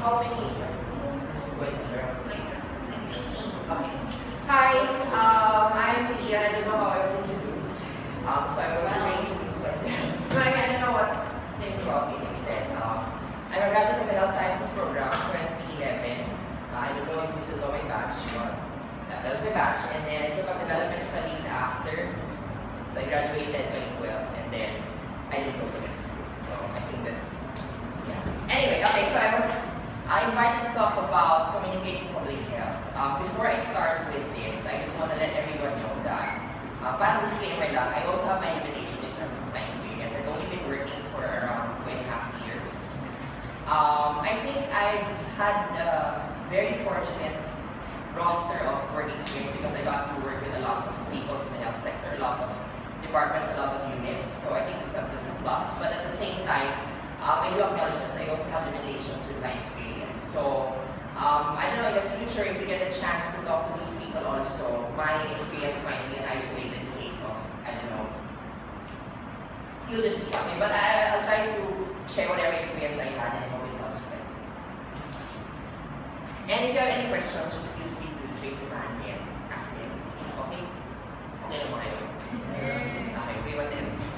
How many? 20 or like 18. Okay. Hi, I'm Ian. I don't know how I was introduced. So I'm going to introduce myself. I don't know what things about me said. I'm a graduate of the Health Sciences program, 2011. I don't know if you still know my batch, but that was my batch. And then I took up development studies after. So I graduated 2012, and then I did government school. So I think that's, yeah. Anyway, okay, so I invited to talk about communicating public health. Before I start with this, I just want to let everyone know that, parang disclaimer lang, I also have my limitation in terms of my experience. I've only been working for around 2.5 years. I think I've had a very fortunate roster of work experience because I got to work with a lot of people in the health sector, a lot of departments, a lot of units. So I think it's a plus. But at the same time, I do acknowledge that I also have limitations with my experience. So I don't know, in the future, if you get a chance to talk to these people also, my experience might be an isolated case of, I don't know, you'll just see. Okay, but I'll try to share whatever experience I had and hope it helps me. And if you have any questions, just feel free to raise your hand and ask me anything. Okay? Okay lang mo kayo. Okay, wait, what else?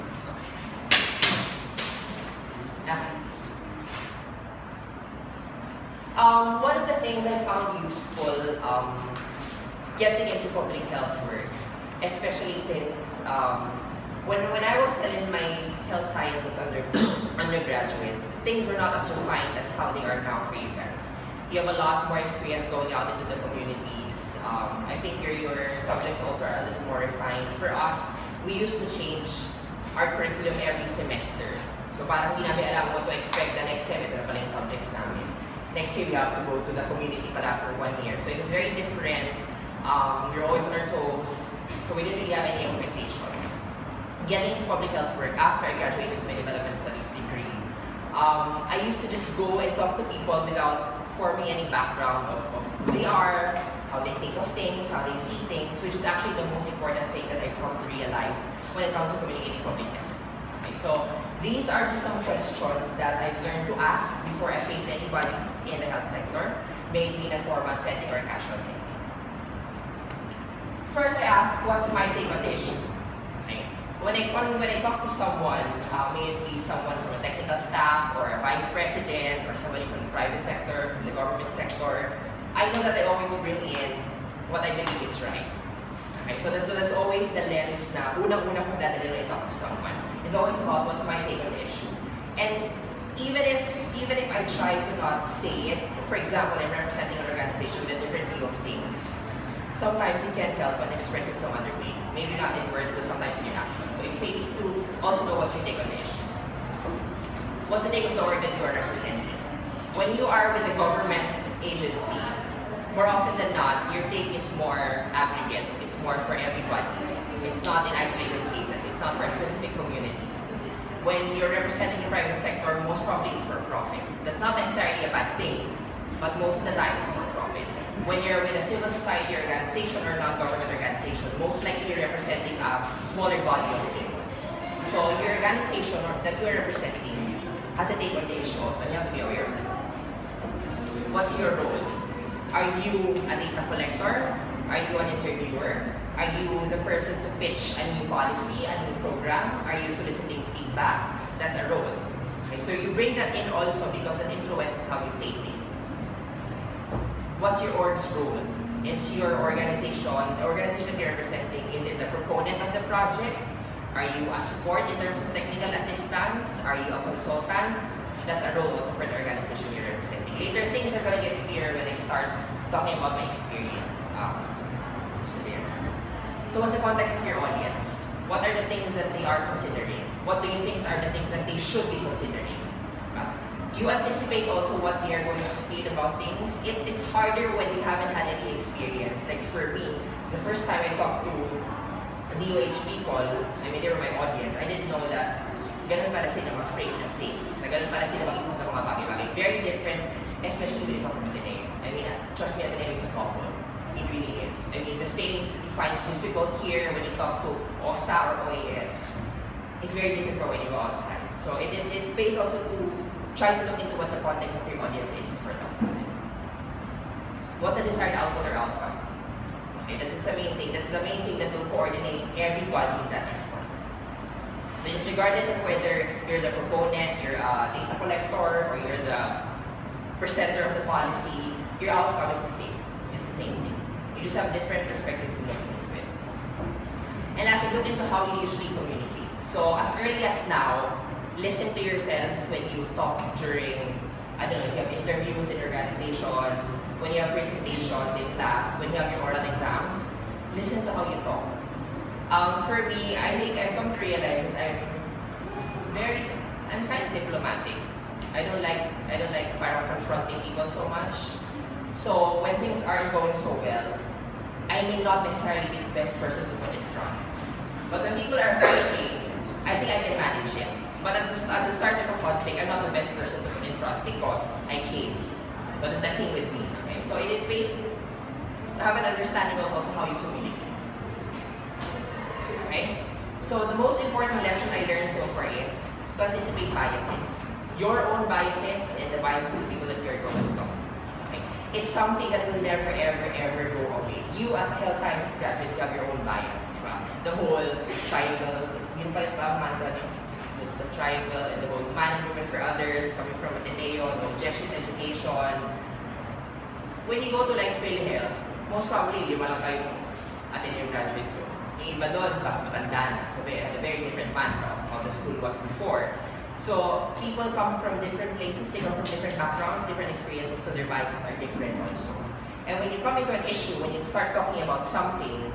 Nothing. One of the things I found useful getting into public health work, especially since when I was still in my health sciences undergraduate, things were not as refined as how they are now for you guys. You have a lot more experience going out into the communities. I think your subjects also are a little more refined. For us, we used to change our curriculum every semester. So parang hindi namin alam what to expect the next semester na pala yung subjects namin. Next year, we have to go to the community pala for 1 year. So it was very different. You're always on our toes. So we didn't really have any expectations. Getting into public health work after I graduated with my development studies degree, I used to just go and talk to people without forming any background of who they are, how they think of things, how they see things, which is actually the most important thing that I've come to realize when it comes to communicating public health. Okay, so these are just some questions that I've learned to ask before I face anybody in the health sector, maybe in a formal setting or a casual setting. First, I ask, what's my take on the issue? Okay. When I talk to someone, may it be someone from a technical staff or a vice president or somebody from the private sector, from the government sector, I know that I always bring in what I believe is right. Okay, so that's always the lens na unang-una kong dadalhin when I talk to someone. It's always about what's my take on the issue. And even if I try to not say it, for example, I'm representing an organization with a different view of things, sometimes you can't help but express it some other way. Maybe not in words, but sometimes in your action. So it pays to also know what's your take on the issue. What's the take of the org that you are representing? When you are with a government agency, more often than not, your take is more aggregate. It's more for everybody. It's not in isolated cases. It's not for a specific community. When you're representing the private sector, most probably it's for profit. That's not necessarily a bad thing, but most of the time it's for profit. When you're with a civil society organization or non-government organization, most likely you're representing a smaller body of people. So your organization that you're representing has a take on the issue also, and you have to be aware of that. What's your role? Are you a data collector? Are you an interviewer? Are you the person to pitch a new policy, a new program? Are you soliciting feedback? That's a role. Okay, so you bring that in also because it influences how you say things. What's your org's role? Is your organization, the organization that you're representing, is it the proponent of the project? Are you a support in terms of technical assistance? Are you a consultant? That's a role also for the organization you're representing. Later, things are going to get clearer when I start talking about my experience. So what's the context of your audience? What are the things that they are considering? What do you think are the things that they should be considering? You anticipate also what they are going to feel about things. It's harder when you haven't had any experience. Like for me, the first time I talked to DOH people, I mean, they were my audience, I didn't know that ganun pala sila mag-frame ng things, na ganun pala sila mag-isip ng mga bagay-bagay. Very different, especially with Ateneo. I mean, trust me, Ateneo is a problem. It really is. I mean, the things that you find difficult here when you talk to OSA or OAS, it's very different from when you go outside. So it pays also to try to look into what the context of your audience is before talking to them. What's the desired output or outcome? Okay, that's the main thing. That's the main thing that will coordinate everybody in that effort. Because regardless of whether you're the proponent, you're a data collector, or you're the presenter of the policy, your outcome is the same. It's the same thing. You just have different perspectives to look into it. And as you look into how you usually communicate. So as early as now, listen to yourselves when you talk during, I don't know, you have interviews in organizations, when you have presentations in class, when you have your oral exams, listen to how you talk. For me, I think I've come to realize that I'm kind of diplomatic. I don't like parang confronting people so much. So when things aren't going so well, I may not necessarily be the best person to put in front. But when people are fighting, I think I can manage it. But at the start of a conflict, I'm not the best person to put in front because I cave. But it's the thing with me. Okay? So it pays to have an understanding of also how you communicate. Okay? So the most important lesson I learned so far is to anticipate biases. Your own biases and the biases of the people that you're going to talk. Okay? It's something that will never, ever go away. You as a health sciences graduate, you have your own bias. Diba? The whole triangle, yun pa rin pa mantra niyo. The triangle and the whole man and woman for others, coming from Ateneo, Jesuit education. When you go to like PhilHealth, most probably, lima lang kayong Ateneo graduate ko. Yung iba doon, baka matanda na. So, a very different mantra of how the school was before. So, people come from different places, they come from different backgrounds, different experiences, so their biases are different also. And when you come into an issue, when you start talking about something,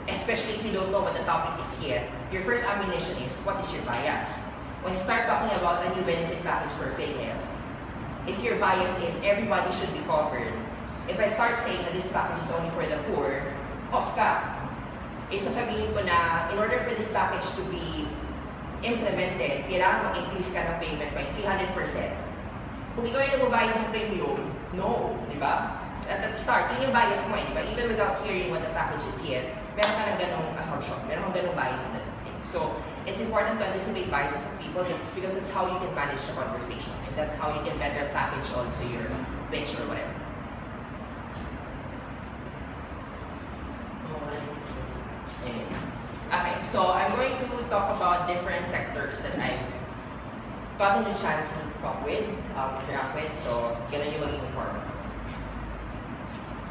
especially if you don't know what the topic is yet, your first ammunition is, what is your bias? When you start talking about a new benefit package for PhilHealth, if your bias is everybody should be covered, if I start saying that this package is only for the poor, off ka. If sasabihin ko na, in order for this package to be implemented, kailangan mag-increase ka ng payment by 300%. Kung ikaw yung nagbabayad ng premium, no, di ba? At the start, yun yung bias mo, di ba? Even without hearing what the package is yet, meron ka ng ganong assumption, meron kang ganong bias na thing. So, it's important to anticipate biases of people because it's how you can manage the conversation. And that's how you can better package also your pitch or whatever. Okay, so I'm going to talk about different sectors that I've gotten the chance to talk with, interact with, so ganun yung maging informed.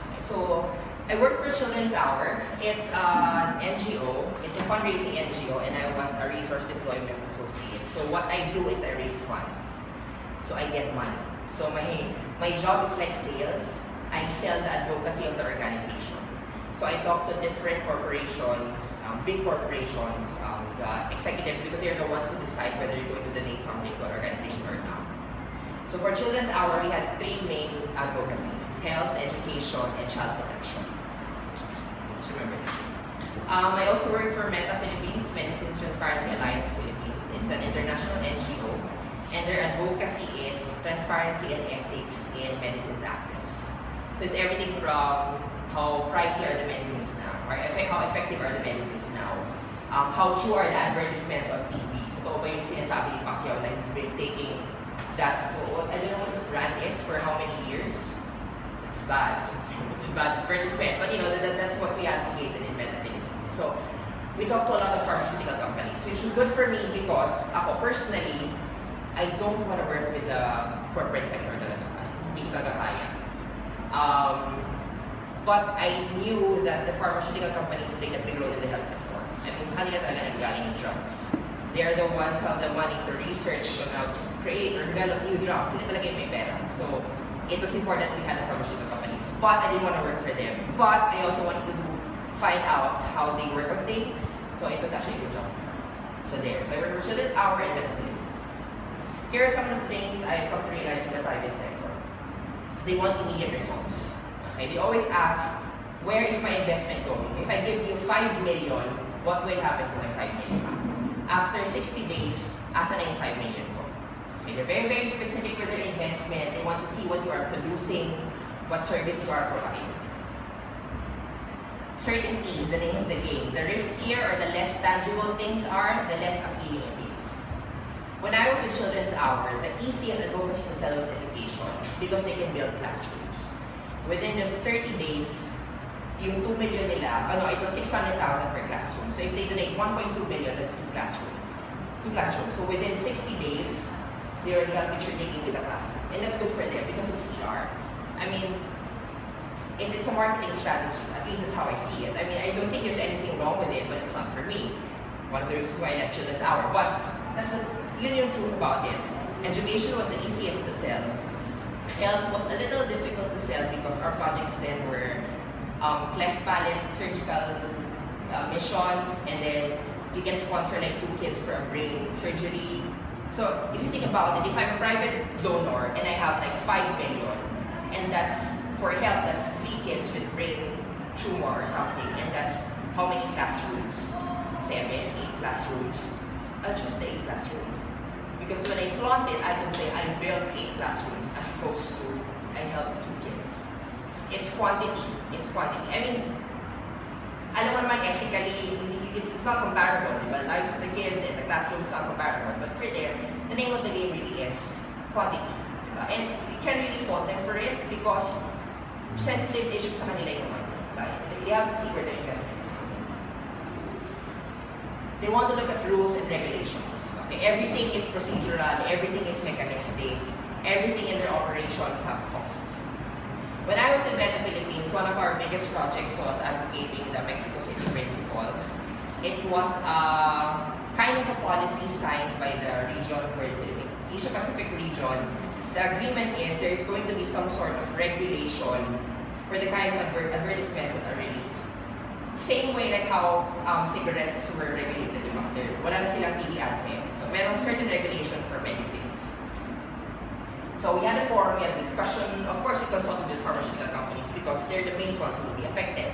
Okay, so, I work for Children's Hour. It's an NGO, it's a fundraising NGO, and I was a resource deployment associate. So what I do is I raise funds. So I get money. So my job is like sales. I sell the advocacy of the organization. So I talk to different corporations, big corporations, the executive, because they're the ones who decide whether you're going to donate something to an organization or not. So for Children's Hour, we had three main advocacies: health, education, and child protection. Just remember that. I also work for META Philippines, Medicines Transparency Alliance Philippines. It's an international NGO, and their advocacy is transparency and ethics in medicines access. So it's everything from how pricey are the medicines now, or how effective are the medicines now, how true are the advertisements on TV. Totoo ba yung sinasabi ni Pacquiao na he's been taking that, I don't know what his brand is for how many years. It's bad. It's bad advertisement, but you know, that's what we advocated in META Philippines. So we talked to a lot of pharmaceutical companies, which was good for me because ako personally, I don't want to work with the corporate sector talaga, as hindi talaga kaya. But I knew that the pharmaceutical companies played a big role in the health sector. I mean, sa kanila talaga nagagaling yung drugs. They are the ones who have the money to research on how to create or develop new drugs. Hindi talaga yung may pera. So, it was important we had the pharmaceutical companies. But I didn't want to work for them. But I also wanted to find out how they work on things. So, it was actually a good job. So, there. So, I worked for Children's Hour and META Philippines. Here are some of the things I've come to realize in the private sector. They want immediate results. Okay, they always ask, where is my investment going? If I give you 5 million, what will happen to my 5 million? After 60 days, asa na yung 5 million ko? Okay, they're very, very specific with their investment. They want to see what you are producing, what service you are providing. Certainty is the name of the game. The riskier or the less tangible things are, the less appealing it is. when I was with Children's Hour, the easiest advocacy to sell was education because they can build classrooms. Within just 30 days, yung 2 million nila, it was 600,000 per classroom. So if they donate 1.2 million, that's two classrooms. So within 60 days, they already have picture taking with the classroom. And that's good for them because it's PR. I mean, it's a marketing strategy. At least that's how I see it. I mean, I don't think there's anything wrong with it, but it's not for me. One of the reasons why I left Children's Hour. But that's the truth about it. Education was the easiest to sell. Health was a little difficult to sell because our projects then were cleft palate surgical missions, and then you can sponsor like 2 kids for a brain surgery. So if you think about it, if I'm a private donor and I have like 5 million, and that's for health, that's 3 kids with brain tumor or something, and that's how many classrooms? 7, 8 classrooms. I'll choose the 8 classrooms. Because when I flaunt it, I can say I built 8 classrooms as opposed to I helped 2 kids. It's quantity. I mean, alam mo naman ethically, it's not comparable. The lives of the kids and the classroom is not comparable. But for them, the name of the game really is quantity. And you can't really fault them for it because sensitive issues sa kanila yung they have to see where their investment is going. They want to look at rules and regulations. Okay? Everything is procedural, everything is mechanistic, everything in their operations have costs. When I was in Beta Philippines, one of our biggest projects was advocating the Mexico City Principles. It was kind of a policy signed by the region where the Asia Pacific region. The agreement is there is going to be some sort of regulation for the kind of advertisements that are released. Same way like how cigarettes were regulated, wala na silang TV ads ngayon. So merong certain regulation for medicines. So we had a forum, we had a discussion. Of course, we consulted with pharmaceutical companies because they're the main ones who will be affected.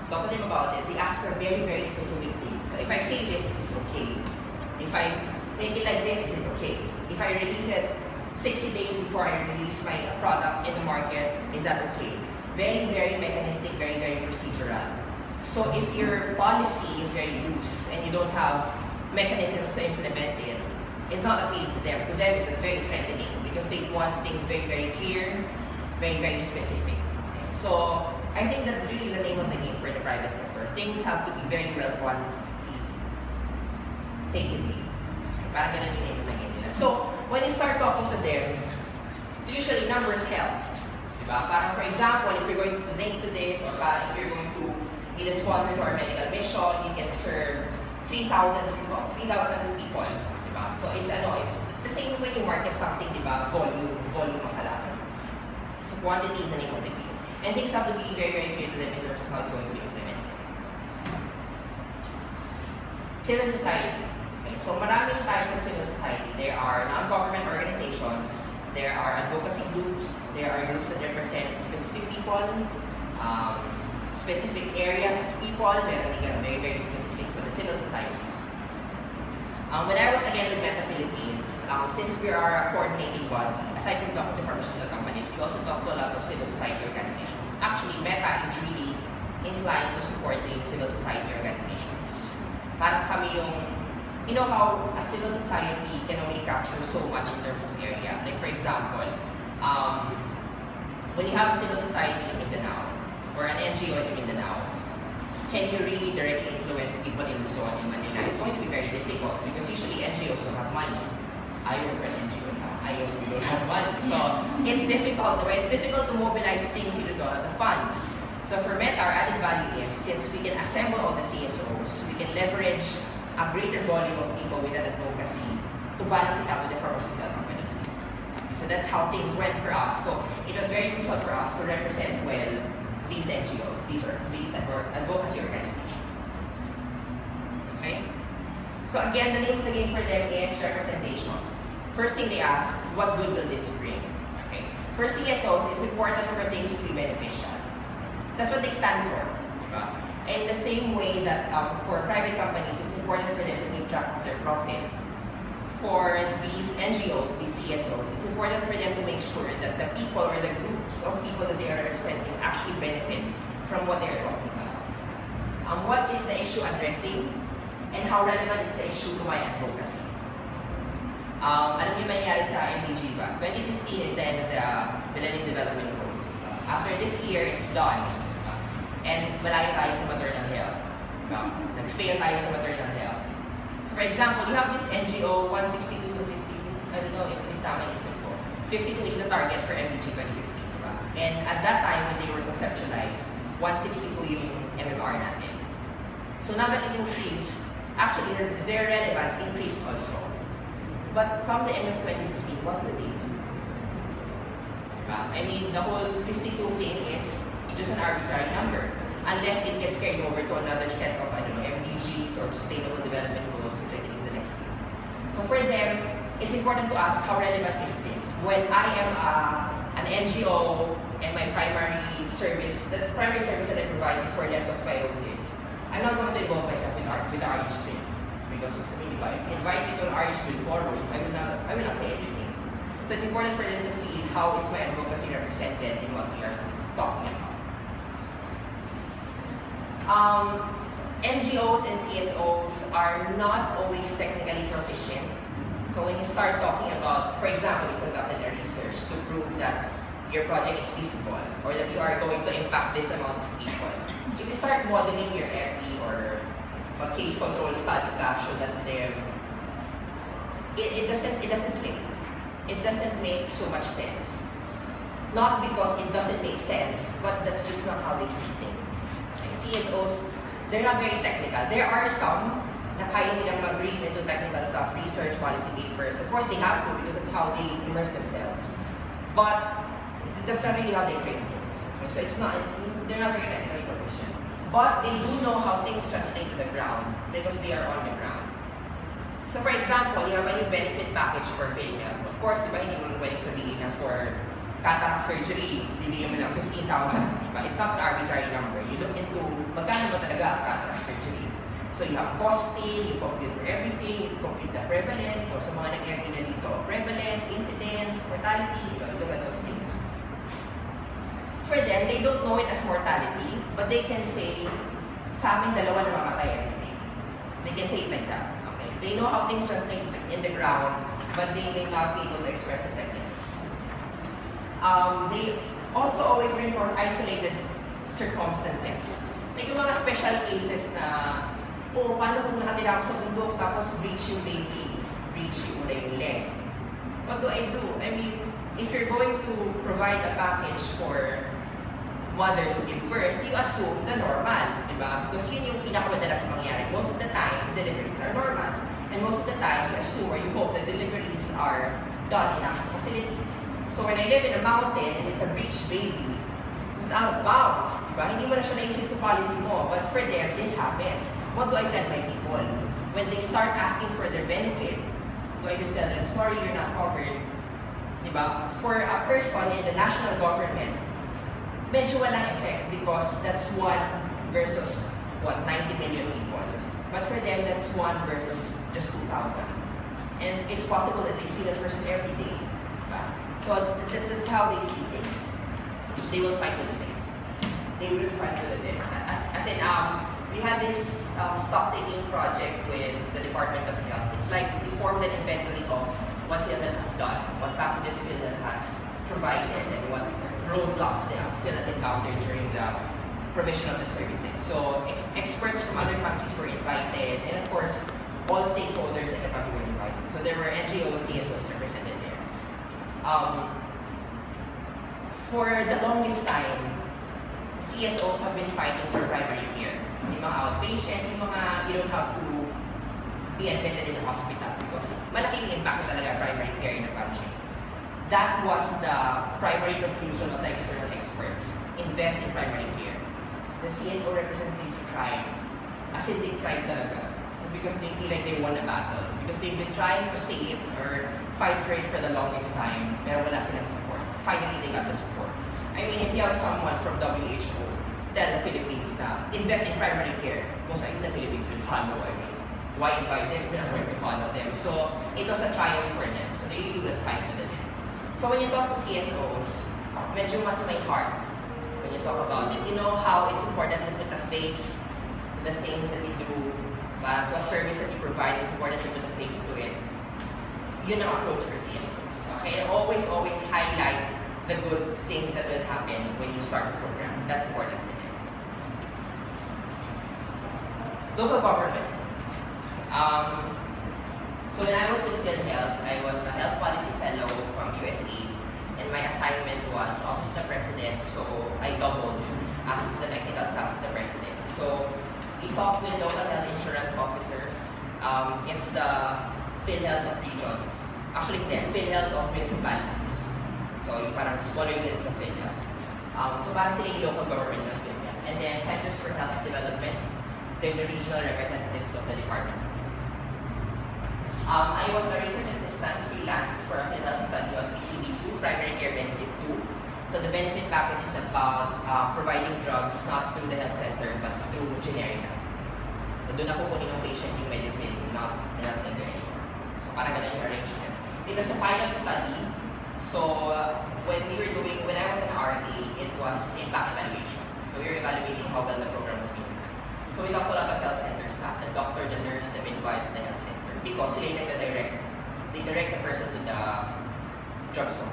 Talk to them about it. They ask for very, very specific things. So if I say this, is this okay? If I make it like this, is it okay? If I release it 60 days before I release my product in the market, is that okay? Very, very mechanistic, very, very procedural. So if your policy is very loose and you don't have mechanisms to implement it, it's not appealing to them. To them, it's very threatening because they want things very, very clear, very, very specific. So I think that's really the name of the game for the private sector. Things have to be very well quantitatively. Parang ganun yung name of the game nila. So when you start talking to them, usually numbers help. Diba? Parang for example, if you're going to donate to this, or if you're going to be the sponsor to our medical mission, you can serve 3,000 people. So it's the same when you market something, diba? Volume ang kalaban. So quantity is the name of the game. And things have to be very, very clear to them in terms of how it's going to be implemented. Civil society. Okay, so maraming types of civil society. There are non-government organizations, there are advocacy groups, there are groups that represent specific people, specific areas of people, very, very specific. So the civil society. When I was again with Meta Philippines, since we are a coordinating body, aside from talking to pharmaceutical companies, we also talk to a lot of civil society organizations. Actually, Meta is really inclined to supporting civil society organizations. Parang kami yung, you know how a civil society can only capture so much in terms of area. Like for example, when you have a civil society in Mindanao, or an NGO in Mindanao, can you really directly influence people in Luzon, in Manila? It's going to be very difficult because usually NGOs don't have money. I work for an NGO now. We don't have money. So it's difficult. It's difficult to mobilize things you don't have the funds. So for Meta, our added value is since we can assemble all the CSOs, we can leverage a greater volume of people with an advocacy to balance it out with the pharmaceutical companies. So that's how things went for us. So it was very crucial for us to represent well these NGOs, these advocacy organizations. Okay? So again, the name of the game for them is representation. First thing they ask, what good will this bring? Okay? For CSOs, it's important for things to be beneficial. That's what they stand for. In the same way that for private companies, it's important for them to keep track of their profit. For these NGOs, these CSOs, it's important for them to make sure that the people or the groups of people that they are representing actually benefit from what they are talking about. What is the issue addressing and how relevant is the issue to my advocacy? Alam niyo nangyari sa MDG ba? 2015 is the end of the Millennium Development Goals. After this year, it's done. And malayo tayo sa maternal health. Nag-fail tayo sa maternal health. So for example, you have this NGO 162 to 50. I don't know if tama yung isip ko. 52 is the target for MDG 2015. Diba? And at that time, when they were conceptualized, 162 yung MMR natin. So now that it increased, actually their relevance increased also. But come the end of 2015, what will they do? I mean, the whole 52 thing is just an arbitrary number. Unless it gets carried over to another set of, I don't know, MDGs or Sustainable Development Goals, which I think is the next thing. So for them, it's important to ask how relevant is this? When I am an NGO and my primary service, the primary service that I provide is for leptospirosis, I'm not going to involve myself with the RH bill. Because I mean, if you invite me to an RH bill forum, I will not say anything. So it's important for them to feel how is my advocacy represented in what we are talking about. NGOs and CSOs are not always technically proficient. So when you start talking about, for example, you conducted a research to prove that your project is feasible or that you are going to impact this amount of people, if you start modeling your EPI or a case control study to show that it doesn't click. It doesn't make so much sense. Not because it doesn't make sense, but that's just not how they see things. Like CSOs, they're not very technical. There are some na kaya nilang mag-read into technical stuff, research, policy papers. Of course, they have to because that's how they immerse themselves. But that's not really how they frame things. So it's not, they're not very technically proficient. But they do know how things translate to the ground because they are on the ground. So for example, you have a new benefit package for PhilHealth. Of course, di ba, hindi mo pwedeng sabihin na for cataract surgery, bibigyan mo lang 15,000. Diba? It's not an arbitrary number. You look into magkano ba talaga ang cataract surgery. So you have costing, you compute for everything, you compute the prevalence, or sa mga nag-MD na dito, prevalence, incidence, mortality, you look at those things. For them, they don't know it as mortality, but they can say, sa amin dalawa na mamatay every day. They can say it like that. Okay? They know how things translate in the ground, but they may not be able to express it technically. They also always bring for isolated circumstances. Like yung mga special cases na, oh, paano kung nakatira ako sa bundok tapos breach yung baby, breach yung leg. What do? I mean, if you're going to provide a package for mothers who give birth, you assume the normal, di ba? Because yun yung pinakamadalas mangyari. Most of the time, deliveries are normal. And most of the time, you assume or you hope that deliveries are done in actual facilities. So when I live in a mountain and it's a breech baby, it's out of bounds, di ba? Hindi mo na siya naisip sa policy mo, but for them, this happens. What do I tell my people? When they start asking for their benefit, do I just tell them, sorry, you're not covered? Di ba? For a person in the national government, medyo walang effect because that's 1 versus, 90 million people. But for them, that's 1 versus just 2,000. And it's possible that they see that person every day. Diba? So that's how they see things. They will fight to the death. They will fight to the death. As in, we had this stock taking project with the Department of Health. It's like we formed an inventory of what PhilHealth has done, what packages PhilHealth has provided, and what roadblocks PhilHealth encountered during the provision of the services. So experts from other countries were invited, and of course, all stakeholders in the country were invited. So there were NGOs, CSOs represented there. For the longest time, CSOs have been fighting for primary care. Yung mga outpatient, yung mga you don't have to be admitted in the hospital because malaking impact talaga primary care in the country. That was the primary conclusion of the external experts. Invest in primary care. The CSO representatives cried. As in they cried talaga. Because they feel like they won a battle. Because they've been trying to say it or fight for it for the longest time, pero wala silang support. Finally, they got the support. I mean, if you have someone from WHO tell the Philippines na invest in primary care, most likely the Philippines will follow. I mean, why invite them if you're not going to follow them? So it was a triumph for them. So they really will fight to the end. So when you talk to CSOs, medyo mas may heart when you talk about it. You know how it's important to put a face to the things that you do, to a service that you provide. It's important to put a face to it. yun ang approach for CSOs. Okay, and always highlight the good things that will happen when you start a program. That's important for them. Local government. So when I was in PhilHealth, I was a health policy fellow from USA, and my assignment was Office of the President, so I doubled as the technical staff of the President. So we talked with local health insurance officers. It's the PhilHealth of regions. Actually, PhilHealth of municipalities. So yung parang smaller units of PhilHealth. So parang sila yung local government ng PhilHealth. And then Centers for Health Development, they're the regional representatives of the Department of Health. I was a research assistant freelance for a PhilHealth study on PCV2, Primary Care Benefit 2. So the benefit package is about providing drugs not through the health center but through generic. So doon ako kunin yung patient yung medicine, not the health center anymore. So parang ganun yung arrangement. It was a pilot study. So when I was an RA, it was impact evaluation. So we were evaluating how well the program was being done. So we talked to a lot of health center staff, the doctor, the nurse, the midwives of the health center, because they direct the person to the drugstore.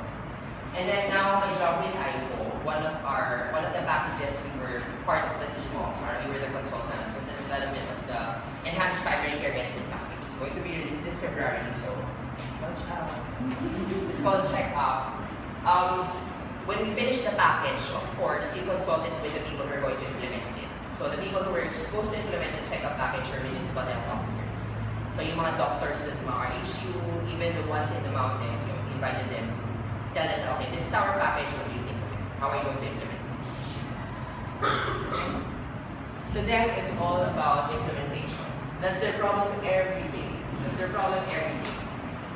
And then now my job with ICO, one of the packages we were part of the team of, or we were the consultants, was the development of the enhanced primary care benefit package. It's going to be released this February, so watch out. It's called Check Up. When we finished the package, of course, you consulted with the people who are going to implement it. So the people who were supposed to implement the check-up package are municipal health officers. So yung mga doctors that's mga RHU, even the ones in the mountains, you invited them, tell them, okay, this is our package, what do you think of it? How are you going to implement it? To them, it's all about implementation. That's their problem every day.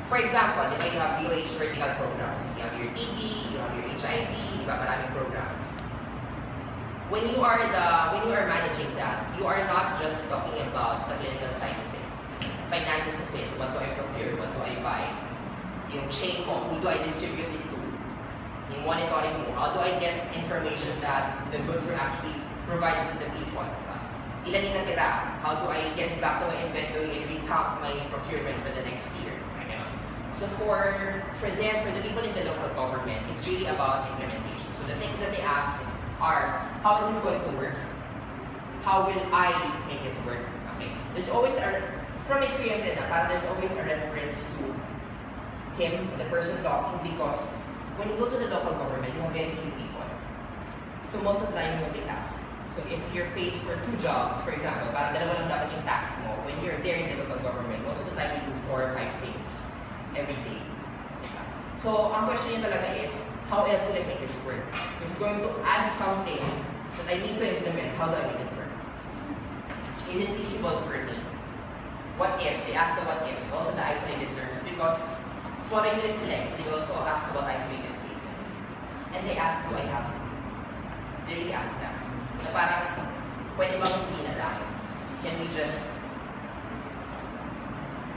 For example, you have DOH vertical programs. You have your TB, you have your HIV, you have maraming programs. When you are managing that, you are not just talking about the clinical side of it. Finances of it, what do I procure, what do I buy? Yung chain mo, who do I distribute it to? Yung monitoring mo, how do I get information that the goods are actually provided to the people? Ilan yung natira? How do I get back to my inventory and recount my procurement for the next year? So for them, for the people in the local government, it's really about implementation. So the things that they ask are, how is this going to work? How will I make this work? Okay. There's always from experience there's always a reference to him, the person talking, because when you go to the local government, you have very few people. So most of the time, you multitask. So if you're paid for 2 jobs, for example, parang dalawa lang dapat yung task mo, when you're there in the local government, most of the time you do 4 or 5 things every day. So ang question niya talaga is, how else will I make this work? If you're going to add something that I need to implement, how do I make it work? Is it feasible for me? What ifs? They ask the what ifs, also the isolated terms, because smaller units select, so they also ask about isolated cases. And they ask, do I have to? They really ask that. Na parang, pwede bang hindi na lang? Can we just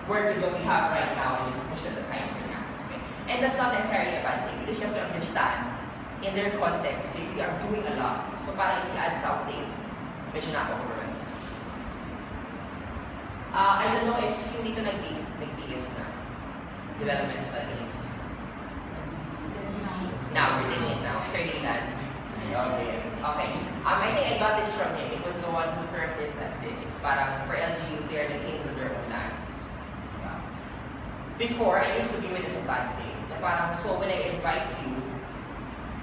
work with what we have right now and just push it aside for now? Okay? And that's not necessarily a bad thing, because you have to understand, in their context, they are doing a lot. So parang if you add something, medyo nakaka-overwhelm. I don't know if yung dito nag-DS na development studies. Now, we're taking it now. Sir Dylan. Okay. I think I got this from him. It was the one who termed it as this. Parang for LGUs, they are the kings of their own lands. Before, I used to view it as a bad thing. Na parang, so when I invite you,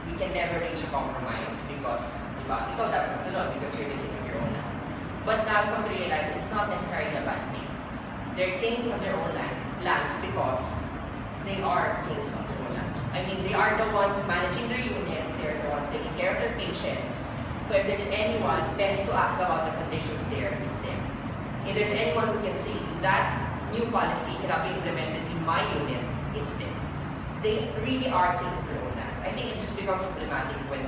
we can never reach a compromise because, diba, ikaw dapat masunod because you're the king of your own land. But now, come to realize, it's not necessarily a bad thing. They're kings of their own lands because they are kings of their own lands. I mean, they are the ones managing their units, they're the ones taking care of their patients. So if there's anyone best to ask about the conditions there, it's them. If there's anyone who can say that new policy cannot be implemented in my unit, it's them. They really are kings of their own lands. I think it just becomes problematic when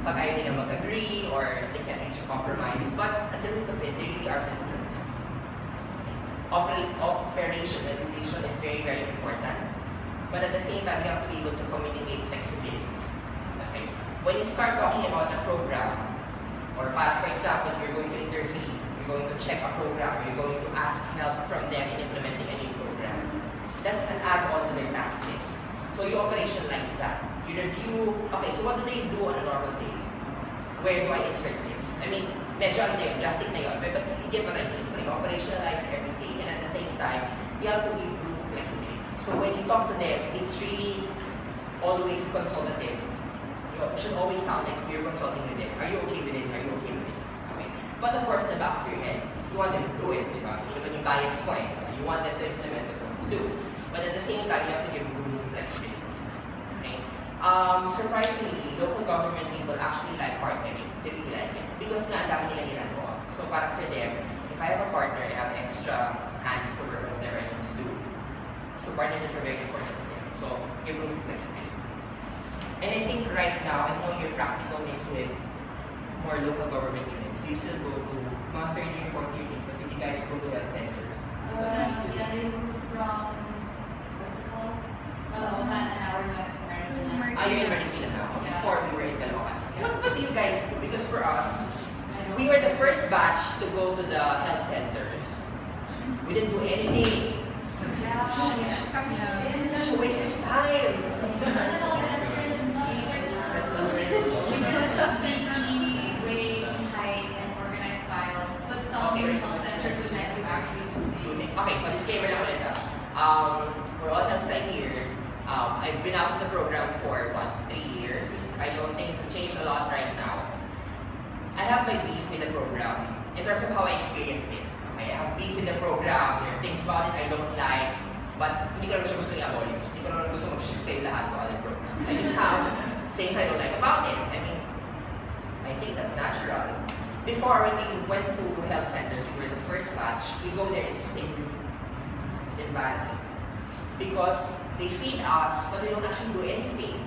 pag ayaw nila mag-agree or they can't reach a compromise. But at the root of it, they really are kings of their own lands. Operationalization is very, very important. But at the same time, you have to be able to communicate flexibility. Okay? When you start talking about a program, or for example, you're going to intervene, you're going to check a program, you're going to ask help from them in implementing a new program, that's an add-on to their task list. So you operationalize that. You review, okay, so what do they do on a normal day? Where do I insert this? I mean, medyo ano na yun, drastic na yun, but you get what I mean. When you operationalize everything, and at the same time, you have to give room for flexibility. So when you talk to them, it's really always consultative. You should always sound like you're consulting with them. Are you okay with this? Are you okay with this? Okay. But of course, in the back of your head, you want them to do it, diba? Even yung bias point, you want them to implement what you do. But at the same time, you have to give room for flexibility. Okay? Surprisingly, local government people actually like partnering. They really like it. Because nga, dami nila ginagawa. So para for them, if I have a partner, I have extra hands to work on whatever I need to do. So partnerships are very important to them. So give room for flexibility. And I think right now, I know your practical is with more local government units. Do you still go to mga third year, fourth year dito? Did you guys go to health centers? Yeah, they moved from, what's it called? Not an hour north of Marikina. You're in Marikina now. Yeah. Before we were in Caloocan. Yeah. What do you guys do? Because for us, we were the first batch to go to the health centers. We didn't do anything. Yeah. It's such a waste of time. Okay, so disclaimer lang ulit we're all outside here. I've been out of the program for 3 years. I know things have changed a lot right now. I have my beef with the program in terms of how I experienced it. Okay, I have beef with the program. There are things about it I don't like, but hindi ko naman siya gusto i-abolish. Hindi ko naman gusto mag-shift kayo lahat to other programs. I just have things I don't like about it. I mean, I think that's natural. Before, when we went to health centers, we were the first batch, we go there, it's embarrassing. Because they feed us, but they don't actually do anything.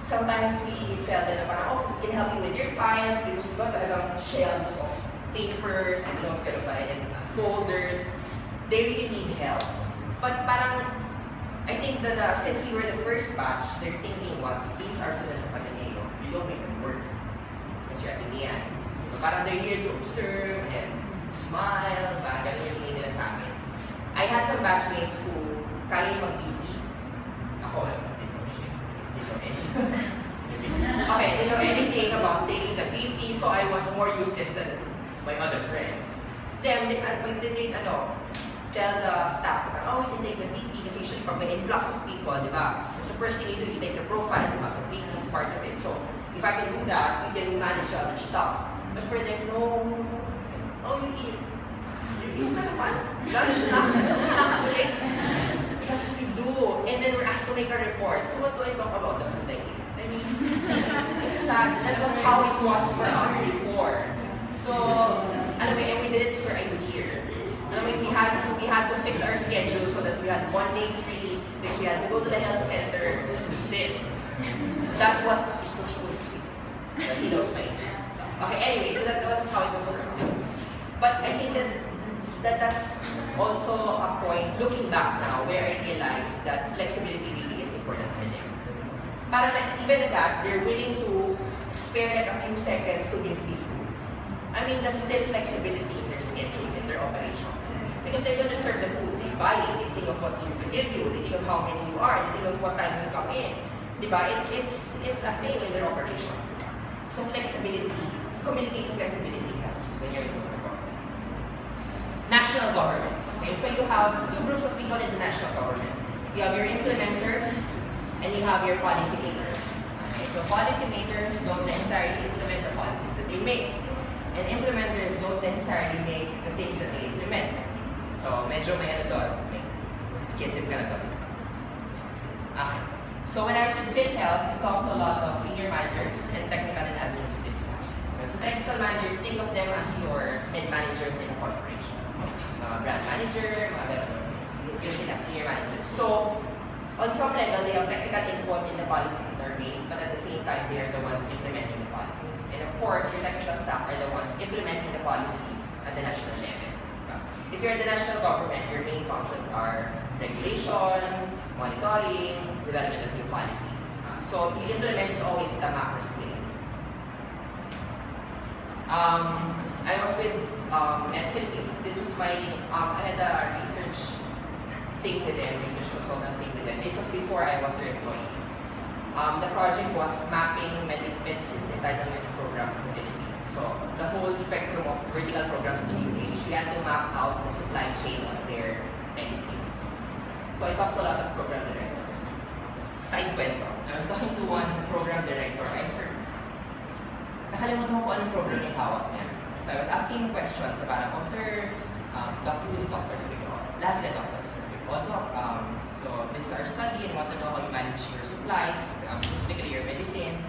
Sometimes we tell them, oh, we can help you with your files, because we've got talagang shelves of papers, and folders. They really need help. But parang, I think that since we were the first batch, their thinking was, these are students of Ateneo, you don't make them work. Because you're Atenean. Parang they're here to observe and smile, parang ganun yung tingin nila sa amin. I had some batchmates who kaya mag-PT. Ako, didn't know shit. Didn't know anything. Okay, didn't know anything about taking the PP, so I was more useless than my other friends. Then, they tell the staff, oh, we can take the PP kasi usually pag may influx of people, di ba? That's the first thing you do, you take the profile, di ba? So PP is part of it. So, if I can do that, we can manage the other stuff. But for them, no. Oh, you eat. You eat ka naman. Lunch, snacks ulit. Because we do. And then we're asked to make a report. So what do I talk about the food I eat? I mean, it's sad. That was how it was for us before. So, anyway, and we did it for a year. Anyway, we had to fix our schedule so that we had 1 day free, because we had to go to the health center to sit. That was, he knows my stuff. Okay, anyway, so that was how it was for us. But I think that's also a point, looking back now, where I realized that flexibility really is important for them. Para like, even at that, they're willing to spare like a few seconds to give me food. I mean, that's still flexibility in their schedule, in their operations. Because they're going to serve the food, they buy it, they think of what to give you, they think of how many you are, they think of what time you come in. Diba? It's a thing in their operation. So flexibility, communicating flexibility helps when you're in the government. National government. Okay, so you have two groups of people in the national government. You have your implementers and you have your policymakers. Okay, so policymakers don't necessarily implement the policies that they make. And implementers don't necessarily make the things that they implement. So medyo may ano doon, may schism ka na doon. Okay. So when I was in PhilHealth, we talked to a lot of senior managers and technical and administrative staff. So technical managers, think of them as your head managers in a corporation. Brand manager, mga ganun. Yun sila, senior managers. So, on some level, they have technical input in the policies that are made, but at the same time, they are the ones implementing the policies. And of course, your technical staff are the ones implementing the policy at the national level. If you're in the national government, your main functions are regulation, monitoring, development of new policies. So you implement it always at a macro scale. I was with at Philippines. This was my I had a research thing with them, research consultant thing with them. This was before I was their employee. The project was mapping medicines entitlement program in the Philippines. So the whole spectrum of vertical programs in UH, we had to map out the supply chain of their medicines. So I talked to a lot of program directors. Side kwento, I was talking to one program director. Nakalimutan ko kung anong program yung hawak niya. So I was asking questions about, oh sir, who is Dr. Last year, doctors. Oh, doc, so this is our study and want to know how you manage your supplies, specifically your medicines.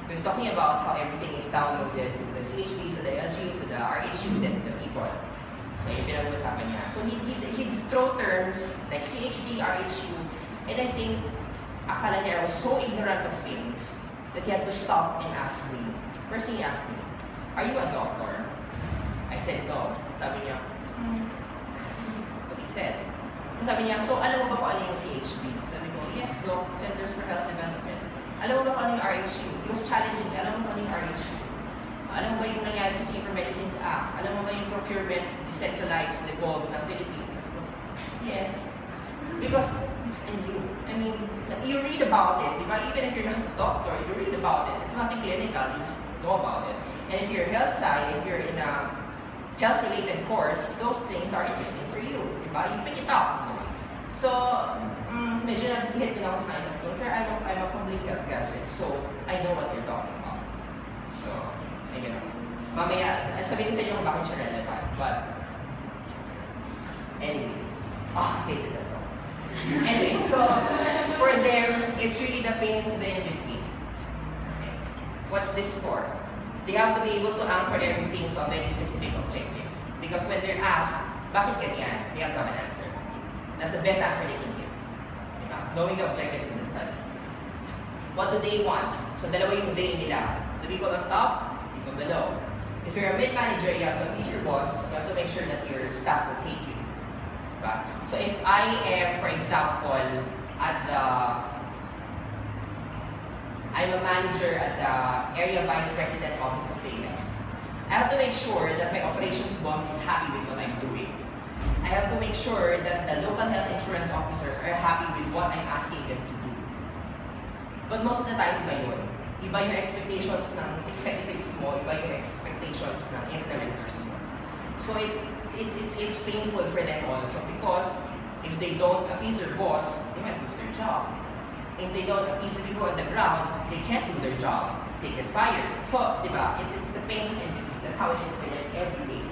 He was talking about how everything is downloaded to the CHD, to the LG, to the RHU, then to the people. So yung pinag-uusapan niya. So he'd throw terms like CHD, RHU, and I think akala niya I was so ignorant of things that he had to stop and ask me. First thing he asked me, are you a doctor? I said no. Sabi niya, what he said. So sabi niya, so alam mo ba kung ano yung CHD? Sabi ko, yes, Doc, Centers for Health Development. Alam mo ba kung ano yung RHU? It was challenging. Alam mo ba kung ano yung RHU? Alam mo ba yung nangyari sa Cheaper Medicines Act? Alam mo ba yung procurement decentralized, devolved ng Philippines? Yes. Because I knew. I mean, you read about it, diba? Even if you're not a doctor, you read about it. It's nothing clinical, you just know about it. And if you're health side, if you're in a health-related course, those things are interesting for you, diba? You pick it up. So, medyo nag-hit din ako sa kanya. Sir, I'm a public health graduate, so I know what you're talking about. So, ayun. Mamaya, sabihin ko sa inyo kung bakit siya relevant, but anyway, hated that talk. Anyway, so for them, it's really the pains in the in-between. What's this for? They have to be able to anchor everything to a very specific objective. Because when they're asked, bakit ganyan, they have to have an answer. That's the best answer they can give. Knowing the objectives of the study. What do they want? So dalawa yung they nila. The people on top, people below. If you're a mid-manager, you have to appease your boss, you have to make sure that your staff will hate you. Right? So if I am, for example, I'm a manager at the Area Vice President Office of Philippines, I have to make sure that my operations boss is happy with what I'm doing. I have to make sure that the local health insurance officers are happy with what I'm asking them to do. But most of the time, iba yun. Iba yung expectations ng executives mo, iba yung expectations ng implementers mo. So it's painful for them also because if they don't appease their boss, they might lose their job. If they don't appease the people on the ground, they can't do their job. They get fired. So, diba, it's the pains of entity. That's how it is for them every day.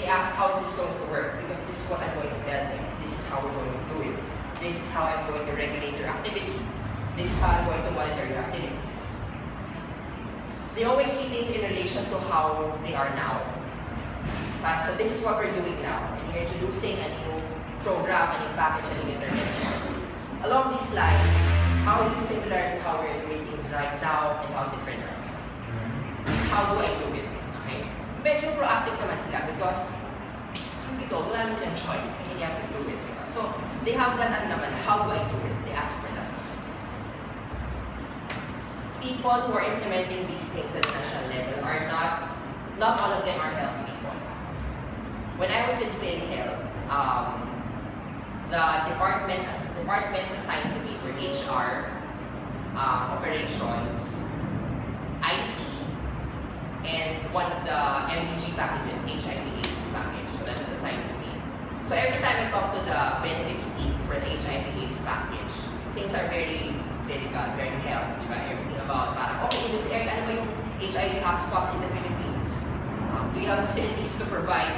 They ask, how is this going to work? Because this is what I'm going to tell them. This is how we're going to do it. This is how I'm going to regulate your activities. This is how I'm going to monitor your activities. They always see things in relation to how they are now. But, so this is what we're doing now. And you're introducing a new program, a new package, a new intervention. Along these lines, how is it similar to how we're doing things right now and how different are things? How do I do it? Okay? Medyo proactive naman sila because hindi ko, wala naman silang choice. I mean, you have to do it. Diba? So, they have that naman, how do I do it? They ask for that. People who are implementing these things at the national level are not all of them are health people. When I was with PhilHealth, the departments assigned to me were HR, operations, IT, and one of the MDG packages, HIV/AIDS package. So that was assigned to me. So every time I talk to the benefits team for the HIV/AIDS package, things are very medical, very health, diba? Everything about parang, okay, in this area, ano ba yung HIV hotspots in the Philippines? Do you have facilities to provide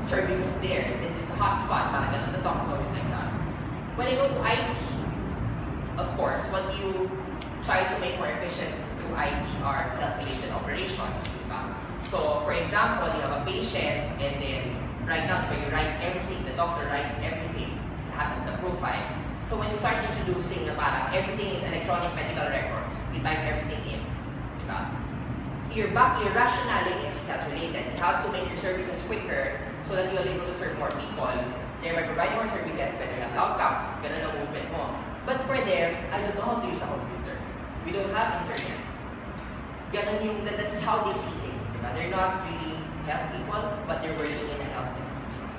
services there? Since it's a hotspot, parang ganun the talk is always like that. When I go to IT, of course, what you try to make more efficient through IT are health-related operations, diba? So, for example, you have a patient, and then right now, when you write everything, the doctor writes everything, lahat ng the profile. So when you start introducing na parang everything is electronic medical records, you type everything in, diba? Your rationale is calculated. You have to make your services quicker so that you're able to serve more people. Thereby provide more services, better health outcomes, ganun ang movement mo. But for them, I don't know how to use a computer. We don't have internet. Ganun yung, that's how they see things, diba? They're not really health people, but they're working in a health institution.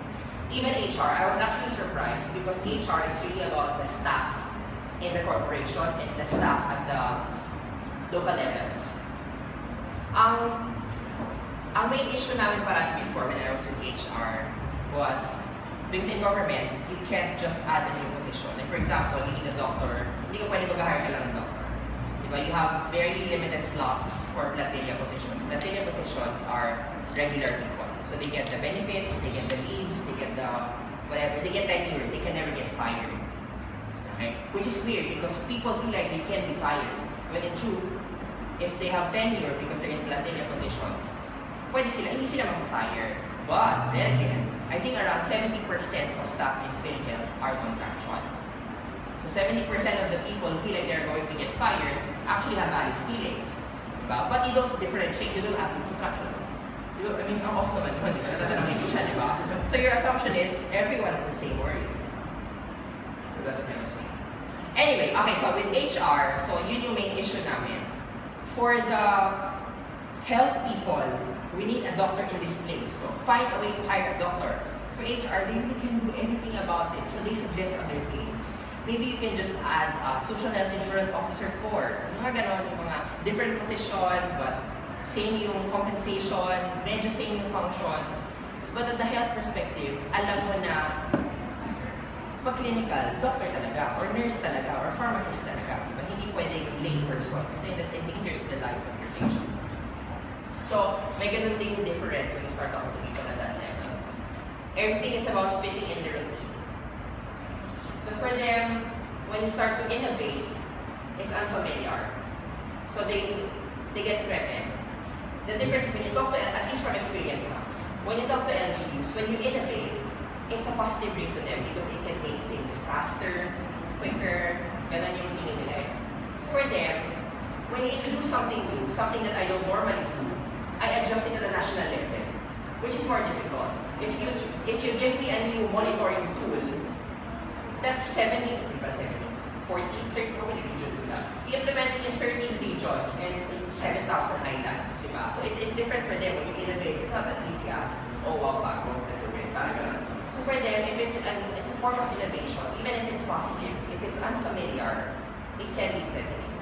even HR, I was actually surprised because HR is really about the staff in the corporation and the staff at the local levels. Ang main issue namin parati before when I was with HR was, because in government, you can't just add a new position. Like for example, you need a doctor, hindi ka pwede mag-hire ka lang ng doctor. Diba? You have very limited slots for plantilla positions. Plantilla positions are regular people. So they get the benefits, they get the leaves, they get the whatever, they get tenure, they can never get fired. Okay? Which is weird because people feel like they can be fired. When in truth, if they have tenure because they're in plantilla positions, hindi sila ma-fire. But then again, I think around 70% of staff in PhilHealth are contractual. So 70% of the people who feel like they're going to get fired actually have valid feelings. Diba? But you don't differentiate, you don't ask them contractual. I mean, ang off naman yun, natatanongin ko siya, diba? So your assumption is, everyone has the same worries. Forgot what I was saying. Anyway, okay, so with HR, so yun yung main issue namin. For the health people, we need a doctor in this place. So find a way to hire a doctor. For HR, they really can't do anything about it. So they suggest other things. Maybe you can just add social health insurance officer 4. Mga ganon, mga different position, but same yung compensation, medyo same yung functions. But at the health perspective, alam mo na pag clinical, doctor talaga, or nurse talaga, or pharmacist talaga. But hindi pwedeng lay person kasi that endangers the lives of your patients. So, may ganun din difference when you start talking to people at that level. Everything is about fitting in the routine. So for them, when you start to innovate, it's unfamiliar. So they get threatened. The difference when you talk to, at least from experience, when you talk to LGUs, when you innovate, it's a positive ring to them because it can make things faster, quicker, ganun yung tingin nila. For them, when you introduce something new, something that I don't normally do, I adjust it to the national level, which is more difficult. If you give me a new monitoring tool, that's 40, 30, how many regions we have? We implement it in 13 regions and in 7,000 islands, diba? So it's different for them when you innovate. It's not that easy as, oh wow, bago to do it. So for them, if it's a form of innovation, even if it's positive, if it's unfamiliar, it can be threatening.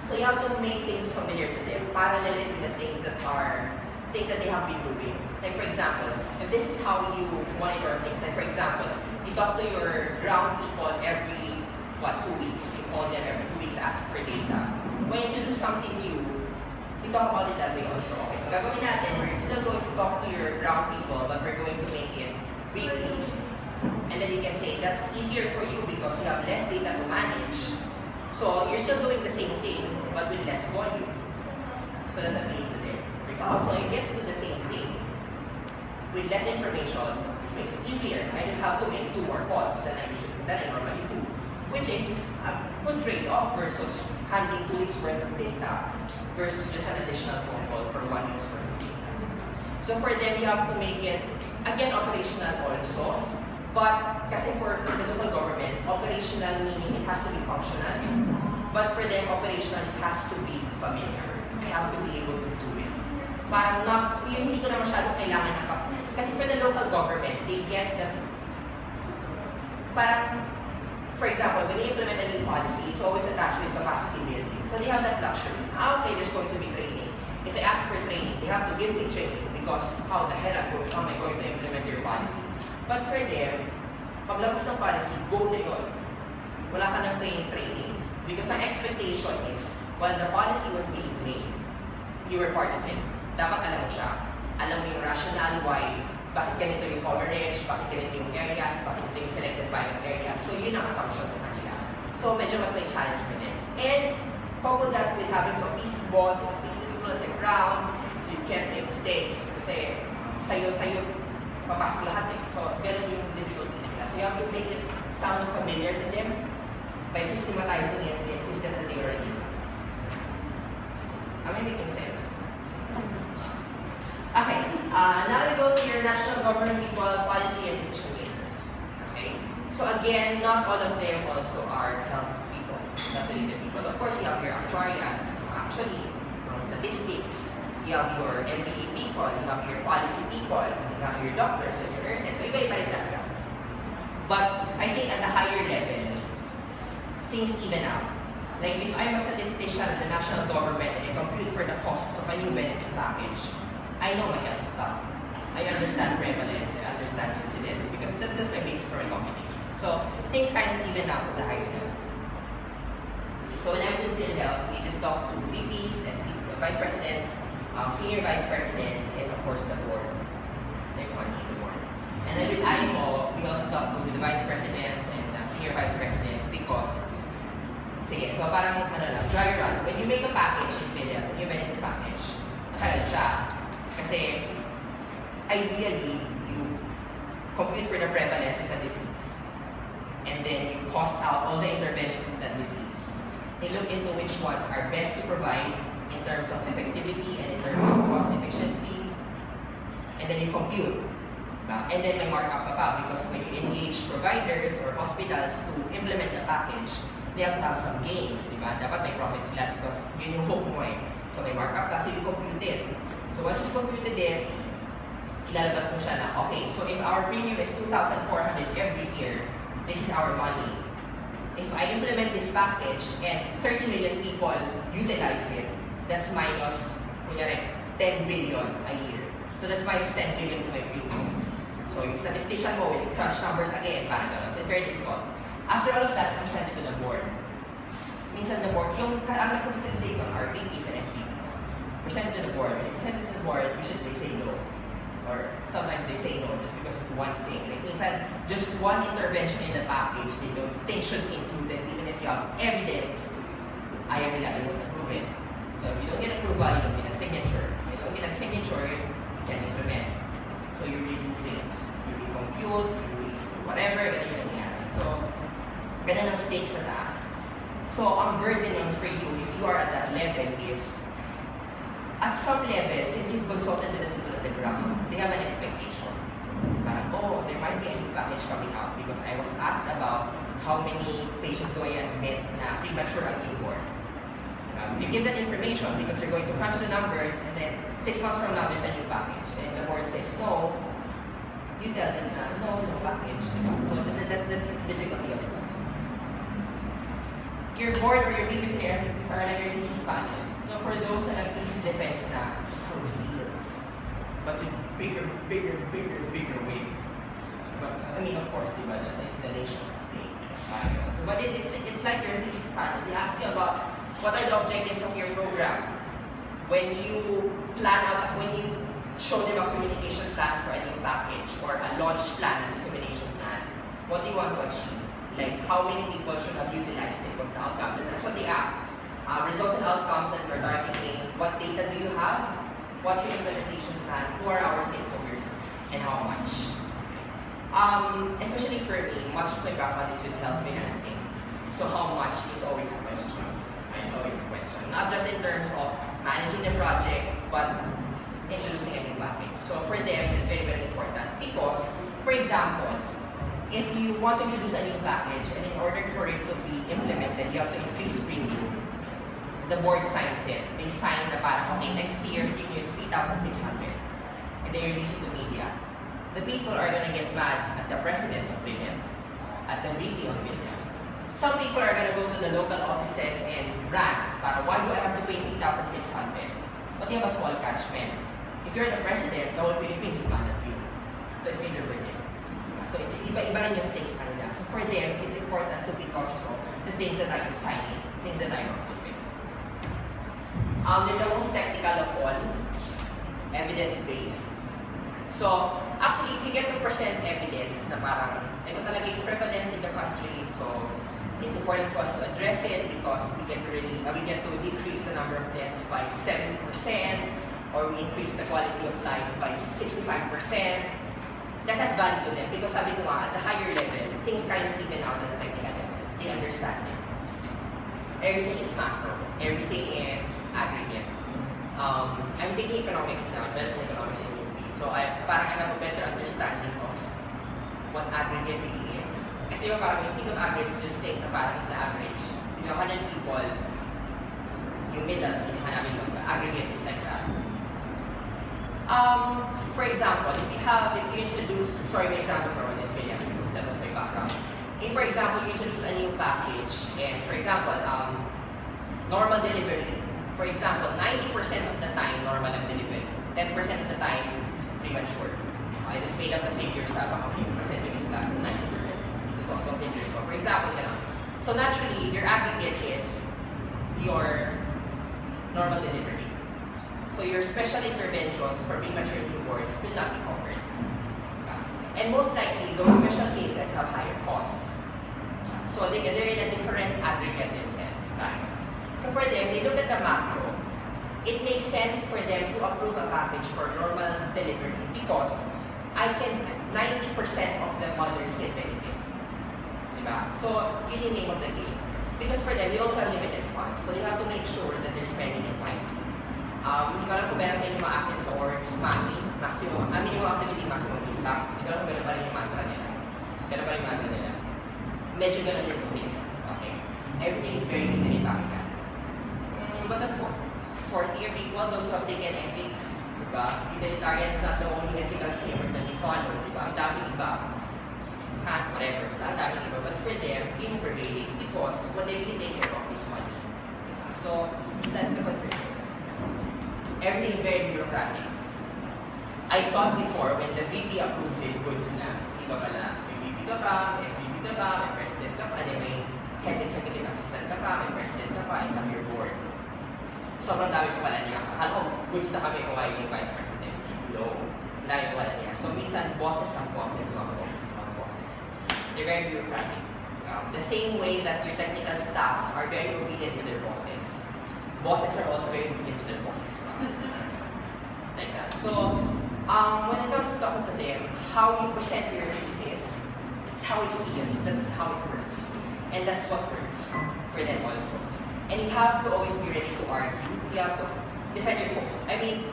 So you have to make things familiar to them, parallel it with the things that they have been doing. Like for example, if this is how you monitor things, like for example, you talk to your ground people every 2 weeks. You call them every 2 weeks, ask for data. When you do something new, we talk about it that way also. Okay, gagawin natin, we're still going to talk to your ground people, but we're going to make it weekly. And then you can say that's easier for you because you have less data to manage. So you're still doing the same thing, but with less volume. So that's amazing there. So I get to do the same thing with less information, which makes it easier. I just have to make 2 more calls than I normally do, which is a good trade-off versus handling 2 weeks worth of data versus just an additional phone call for 1 week's worth of data. So for them, you have to make it again operational also. But kasi for the local government, operational meaning it has to be functional. But for them, operational, it has to be familiar. I have to be able to do it. Parang hindi ko na masyadong kailangan ng kasi for the local government, they get the parang, for example, when they implement a new policy, it's always attached with capacity building. So they have that luxury. Okay, there's going to be training. If they ask for training, they have to give me training because how the hell am I going to implement your policy? But for them, paglabas ng policy, go na yun. Wala ka ng training. Because ang expectation is, while the policy was being made, you were part of it. Dapat alam mo siya. Alam mo yung rationale why, bakit ganito yung coverage, bakit ganito yung areas, bakit ito yung selected pilot areas. So yun ang assumption sa kanila. So medyo mas may challenge with it. And couple that with having to appease the boss, appease the people on the ground, so you can't make mistakes. Kasi sa'yo, papasok lahat eh. So, ganun yung difficulties nila. So, you have to make it sound familiar to them by systematizing it in systems that they already know. Am I making sense? Okay, now we go to your national government people, policy and decision makers. Okay? So again, not all of them also are health people, not related people. Of course, you have your actuarian, actually, statistics, you have your MBA people, you have your policy people, you have your doctors and your nurses. So iba-iba rin talaga. But I think at a higher level, things even out. Like if I'm a statistician at the national government and I compute for the costs of a new benefit package, I know my health stuff. I understand prevalence, I understand incidence, because that's my basis for my computation. So things kind of even out at the higher level. So when I was in PhilHealth, we did talk to VPs, vice presidents, senior vice presidents, and of course the board. They're funny, the board. And then with IMO, we also talked to the vice presidents and senior vice presidents because, sige, so parang dry run. When you make a package in PhilHealth, when you benefit package, matagal siya. Kasi ideally, you compute for the prevalence of a disease. And then you cost out all the interventions of that disease. You look into which ones are best to provide in terms of effectivity and in terms of cost efficiency. And then you compute. And then may markup ka pa because when you engage providers or hospitals to implement the package, they have to have some gains, di ba? Dapat may profit sila because yun yung hope mo eh. So may markup kasi you compute it. So once you computed it, ilalabas mo siya na, okay, so if our premium is 2,400 every year, this is our money. If I implement this package and 30 million people utilize it, that's minus, kunyari, 10 billion a year. So that's minus 10 billion to my premium. So yung statistician mo will crush numbers again, parang gano'n. So it's very difficult. After all of that, present it to the board. Minsan the board, yung ang nag-facilitate on our VPs and SVPs, present it to the board. When you present it to the board, usually they say no. Or sometimes they say no just because of one thing. Like minsan, just one intervention in the package they don't think should be included even if you have evidence, ayaw nila, they won't approve it. So if you don't get approval, you don't get a signature. If you don't get a signature, you can implement. So you redo things. You recompute, you read whatever, ganun yung nangyari. So, ganun ang stakes sa taas. So, ang burden nun for you, if you are at that level is, at some level, since you've consulted with the people at the ground, they have an expectation. Parang, oh, there might be a new package coming out because I was asked about how many patients do I admit na premature ang newborn. You give that information because you're going to crunch the numbers and then 6 months from now, there's a new package. And if the board says no, you tell them na, no package. So that's the difficulty of it also. Your board or your VPs and SVPs are like your thesis panel. So for those that have thesis defense na, it's how it feels. But with bigger weight. But, I mean, of course, diba, it's the nation at stake. So, but it's like your thesis panel. They ask you about what are the objectives of your program? When you plan out, when you show them a communication plan for a new package or a launch plan, a dissemination plan, what do you want to achieve? Like how many people should have utilized it? What's the outcome? And that's what they ask. Results and outcomes that you're targeting. What data do you have? What's your implementation plan? Who are our stakeholders? And how much? Especially for me, much of my background is with health financing. So how much is always a question. It's always a question. Not just in terms of managing the project, but introducing a new package. So for them, it's very important because, for example, if you want to introduce a new package and in order for it to be implemented, you have to increase premium. The board signs it. They sign the parang, okay, next year, premium is 3,600. And they release it to media. The people are going to get mad at the president of PhilHealth, at the VP of PhilHealth. Some people are going to go to the local offices and rant, why do I have to pay 3,600? But you have a small catchment. If you're the president, the whole Philippines is mad at you. So it's made the bridge. So iba rin yung stakes kanila. So for them, it's important to be cautious of the things that I am signing, things that I am doing. They're the most technical of all, evidence-based. So actually, if you get to present evidence na parang, ito talaga yung prevalence in the country, so it's important for us to address it because we get to decrease the number of deaths by 70%, or we increase the quality of life by 65%. That has value to them because sabi ko nga, at the higher level, things kind of even out at the technical level. They understand it. Everything is macro. Everything is aggregate. I'm taking economics now, developing economics in UP. So parang I have a better understanding of what aggregate really is. Kasi parang when you think of aggregate, just think na parang it's the average. You have 100 people, yung middle, yung hanapin mo, the aggregate is like that. For example, if you introduce, sorry, my examples are already affiliate because that was my background. If, for example, you introduce a new package, and for example, normal delivery, for example, 90% of the time, normal ang delivery, 10% of the time, premature. I just made up the figures, baka yung percent yung class, 90%. Ito figures ko. For example, gano'n. So naturally, your aggregate is your normal delivery. So your special interventions for premature newborns will not be covered. And most likely, those special cases have higher costs. So they're in a different aggregate sense. So for them, they look at the macro. It makes sense for them to approve a package for normal delivery because 90% of the mothers get benefit. Diba? So yun yung name of the game. Because for them, they also have limited funds. So they have to make sure that they're spending it wisely. Hindi ko alam kung meron sa inyo mga actives sa orgs, minimum activity, maximum impact. Hindi ko alam kung gano'n pa rin yung mantra nila. Gano'n pa rin yung mantra nila. Medyo gano'n din sa Philippines. Okay. Everything is very neat and impacted. But the fourth year people, those who have taken ethics, diba? Utilitarian is not the only ethical framework that they follow, diba? Ang daming iba. Can't, whatever. Basta ang daming iba. But for them, yun prevailing because what they really take care of is money. So, that's the conclusion. Everything is very bureaucratic. I thought before, when the VP approves it, goods na. Di ba pala, may VP ka pa, may SVP ka pa, may president ka pa, may head executive assistant ka pa, may president ka pa, and have your board. Sobrang dami ko pala niya. Akala ko, goods na kami kung kayo yung vice president. No. Ang dami ko pala niya. So, minsan, bosses ang bosses, mga bosses. They're very bureaucratic. The same way that your technical staff are very obedient to their bosses. Bosses are also very obedient to their bosses. Like that. So, when it comes to talking to them, how you present your thesis, it's how it feels, that's how it works. And that's what works for them also. And you have to always be ready to argue. You have to defend your post. I mean,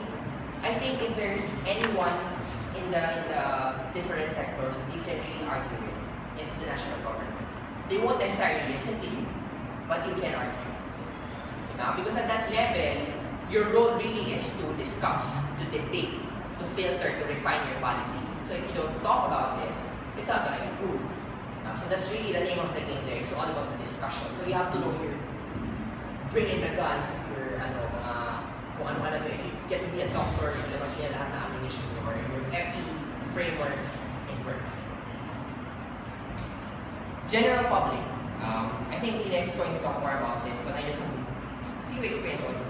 I think if there's anyone in the different sectors that you can really argue with, it's the national government. They won't necessarily listen to you, but you can argue. Because at that level, your role really is to discuss, to debate, to filter, to refine your policy. So if you don't talk about it, it's not going to improve. So that's really the name of the game there. It's all about the discussion. So you have to know you're bringing the guns if you're, kung ano-ano, if you get to be a doctor, ilabas niya lahat na ammunition or your FE frameworks and works. General public. I think Ines is going to talk more about this, but I just have a few experience also.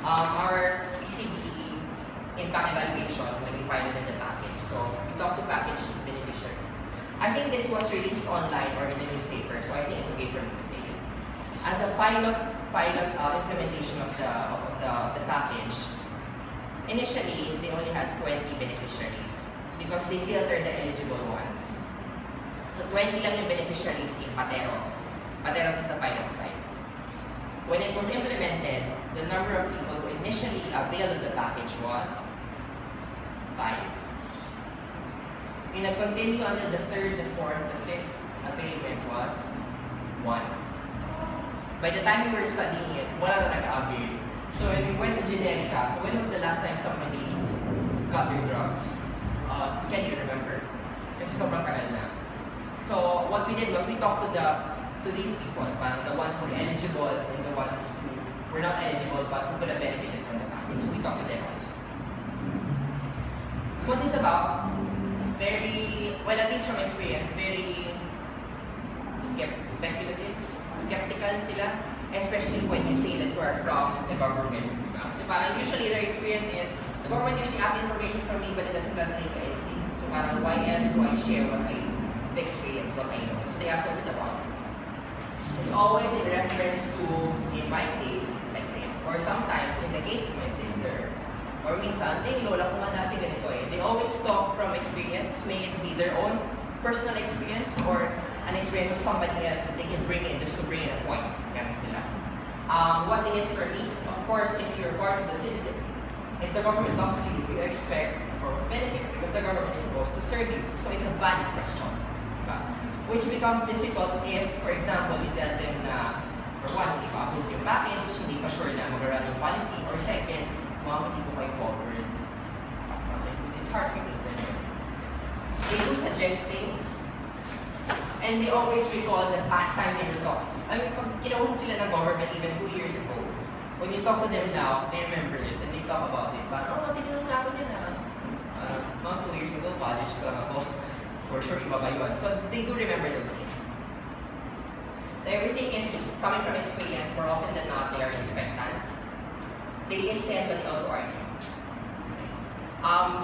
Our PCD impact evaluation when we piloted the package. So we talked to package beneficiaries. I think this was released online or in the newspaper, so I think it's okay for me to say it. As a pilot implementation of the package, initially they only had 20 beneficiaries because they filtered the eligible ones. So 20 lang yung beneficiaries in Pateros. Pateros is the pilot site. When it was implemented, the number of people who initially availed of the package was 5. We continue until the 3rd, the 4th, the 5th availment was 1. By the time we were studying it, wala na nag-avail. So when we went to Generica, so when was the last time somebody got their drugs? Can't even remember. Kasi sobrang tagal na. So what we did was we talked to these people, the ones who were eligible and the ones who were not eligible but who could have benefited from the package. So we talked to them also. What's this about? Very, well, at least from experience, very speculative, skeptical sila, especially when you say that you are from the government. Kasi parang usually their experience is, the government usually asks information from me but it doesn't translate to anything. So parang why else do I share the experience, what I know? So they ask what's it about. It's always in reference to, in my case, it's like this. Or sometimes, in the case of my sister, or minsan, lola ko nga dati ganito eh. They always talk from experience, may it be their own personal experience or an experience of somebody else that they can bring in just to bring in a point. Ganun sila. What's in it for me? Of course, if you're part of the citizen, if the government talks to you, you expect for benefit because the government is supposed to serve you. So it's a valid question. Which becomes difficult if, for example, you tell them na For one, hindi pa approve yung package, hindi pa sure na mag-run yung policy, or second, ma'am, hindi po kayo covered. It's heartbreaking for them. They do suggest things, and they always recall the past time they were taught. I mean, pag kinahulog sila ng government even 2 years ago, when you talk to them now, they remember it, and they talk about it. Parang, oh, tinanong na ako din ma'am, 2 years ago, college pa lang ako. For sure, iba ba yun? So, they do remember those things. So, everything is coming from experience. More often than not, they are expectant. They listen, but they also argue.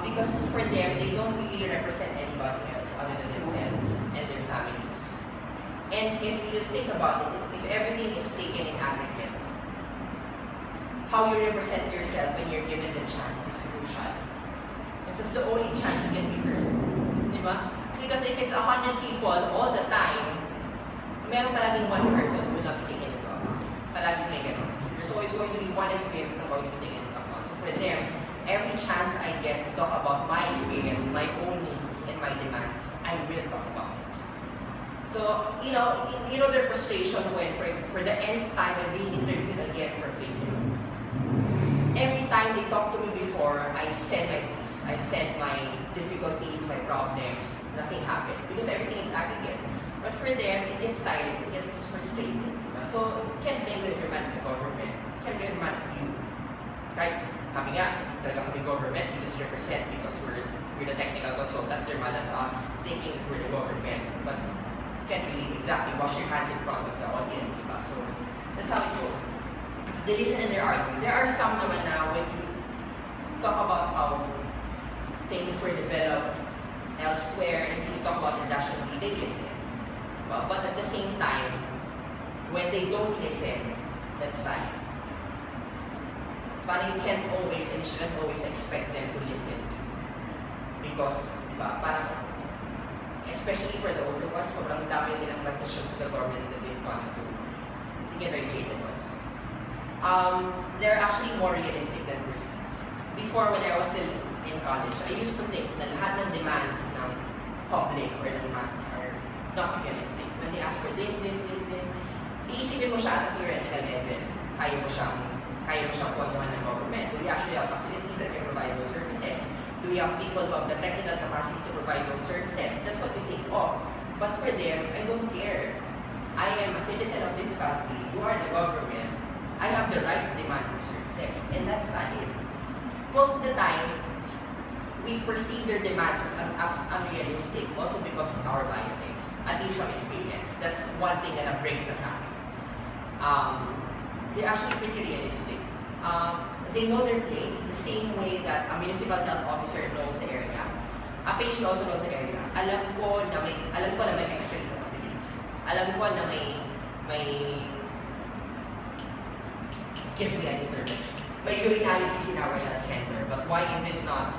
Because for them, they don't really represent anybody else other than themselves and their families. And if you think about it, if everything is taken in aggregate, how you represent yourself when you're given the chance is crucial. Because it's the only chance you can be heard. Di ba? Because if it's 100 people all the time, meron palaging one person who will not be taken into account. Palaging may ganun. There's always going to be one experience that's not going to be taken into account. So for them, every chance I get to talk about my experience, my own needs, and my demands, I will talk about it. So, you know their frustration when for the nth time I'm being interviewed again for failure. Every time they talk to me before, I said my piece. I said my difficulties, my problems. Nothing happened because everything is aggregate. But for them, it gets tiring, it gets frustrating. So, can't blame the German government. Can't blame you. Right? Kami nga, hindi talaga kami government. We just represent because we're the technical consultants. They're mad at us thinking we're the government. But can't really exactly wash your hands in front of the audience, diba? So, that's how it goes. They listen and they argue. There are some naman na when you talk about how things were developed elsewhere, if you talk about internationally, they listen. But at the same time, when they don't listen, that's fine. But you can't always and you shouldn't always expect them to listen. Because, diba, parang, especially for the older ones, sobrang dami nilang concessions to the government that they've gone through. You get very jaded ones. They're actually more realistic than perceived. Before, when I was still in college, I used to think na lahat ng demands ng public or ng masses are not realistic. When they ask for this, iisipin mo siya at a theoretical level. Kaya mo siyang pondohan ng government. Do we actually have facilities that can provide those services? Do we have people who have the technical capacity to provide those services? That's what we think of. But for them, I don't care. I am a citizen of this country. You are the government. I have the right to demand for services. And that's valid. Most of the time, we perceive their demands as unrealistic also because of our biases, at least from experience. That's one thing that I'm bringing us out. They're actually pretty realistic. They know their place the same way that a municipal health officer knows the area. A patient also knows the area. Alam ko na may x-rays sa facility. Alam ko na may give me an intervention. May urinalysis in our health center, but why is it not